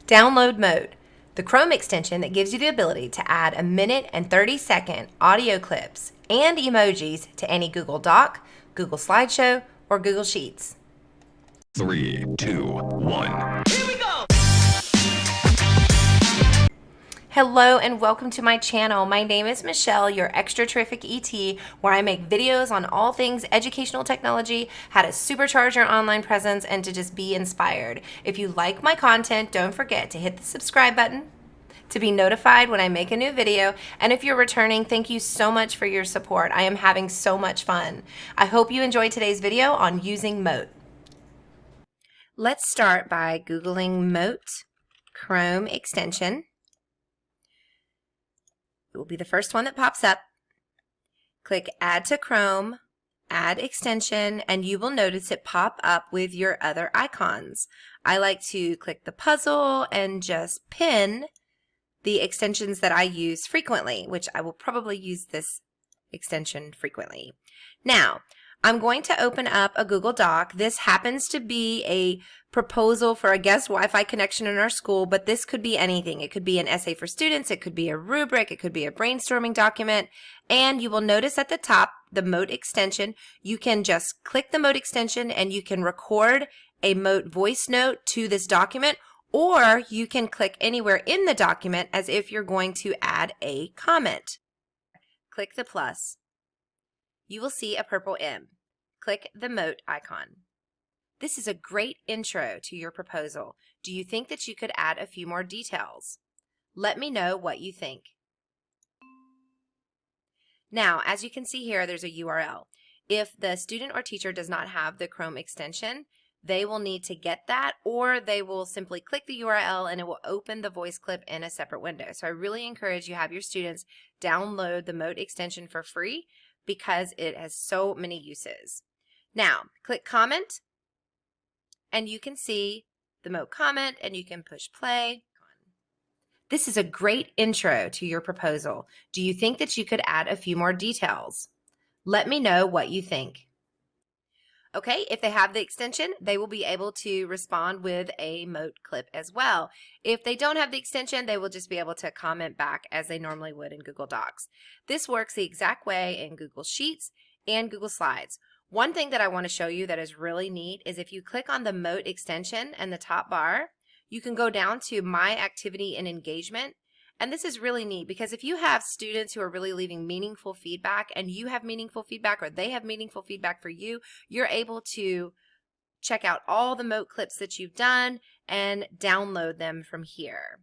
Download Mode, the Chrome extension that gives you the ability to add a minute and 30-second audio clips and emojis to any Google Doc, Google Slideshow, or Google Sheets. 3, 2, 1. Here we go! Hello and welcome to my channel. My name is Michelle, your extra terrific ET, where I make videos on all things educational technology, how to supercharge your online presence, and to just be inspired. If you like my content, don't forget to hit the subscribe button to be notified when I make a new video. And if you're returning, thank you so much for your support. I am having so much fun. I hope you enjoyed today's video on using Mote. Let's start by Googling Mote Chrome extension. It will be the first one that pops up. Click Add to Chrome, Add Extension, and you will notice it pop up with your other icons. I like to click the puzzle and just pin the extensions that I use frequently, which I will probably use this extension frequently. Now, I'm going to open up a Google Doc. This happens to be a proposal for a guest Wi-Fi connection in our school, but this could be anything. It could be an essay for students, it could be a rubric, it could be a brainstorming document, and you will notice at the top, the Mote extension. You can just click the Mote extension and you can record a Mote voice note to this document, or you can click anywhere in the document as if you're going to add a comment. Click the plus. You will see a purple M. Click the Mote icon. This is a great intro to your proposal. Do you think that you could add a few more details? Let me know what you think. Now, as you can see here, there's a URL. If the student or teacher does not have the Chrome extension, they will need to get that, or they will simply click the URL and it will open the voice clip in a separate window. So I really encourage you have your students download the Mote extension for free, because it has so many uses. Now, click comment, and you can see the Mote comment, and you can push play. This is a great intro to your proposal. Do you think that you could add a few more details? Let me know what you think. Okay, if they have the extension, they will be able to respond with a Mote clip as well. If they don't have the extension, they will just be able to comment back as they normally would in Google Docs. This works the exact way in Google Sheets and Google Slides. One thing that I want to show you that is really neat is if you click on the Mote extension in the top bar, you can go down to My Activity and Engagement. And this is really neat because if you have students who are really leaving meaningful feedback and you have meaningful feedback or they have meaningful feedback for you, you're able to check out all the Mote clips that you've done and download them from here.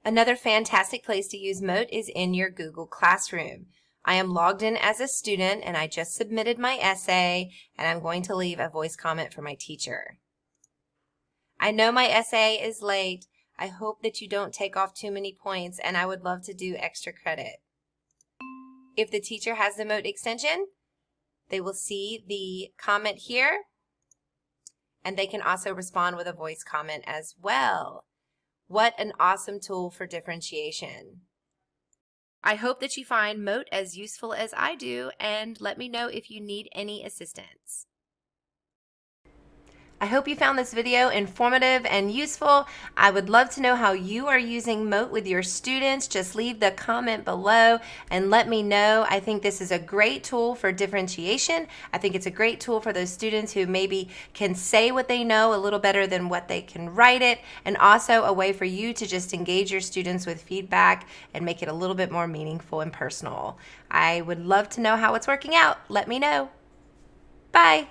Another fantastic place to use Mote is in your Google Classroom. I am logged in as a student and I just submitted my essay and I'm going to leave a voice comment for my teacher. I know my essay is late. I hope that you don't take off too many points, and I would love to do extra credit. If the teacher has the Mote extension, they will see the comment here, and they can also respond with a voice comment as well. What an awesome tool for differentiation. I hope that you find Mote as useful as I do, and let me know if you need any assistance. I hope you found this video informative and useful. I would love to know how you are using Mote with your students. Just leave the comment below and let me know. I think this is a great tool for differentiation. I think it's a great tool for those students who maybe can say what they know a little better than what they can write it, and also a way for you to just engage your students with feedback and make it a little bit more meaningful and personal. I would love to know how it's working out. Let me know. Bye.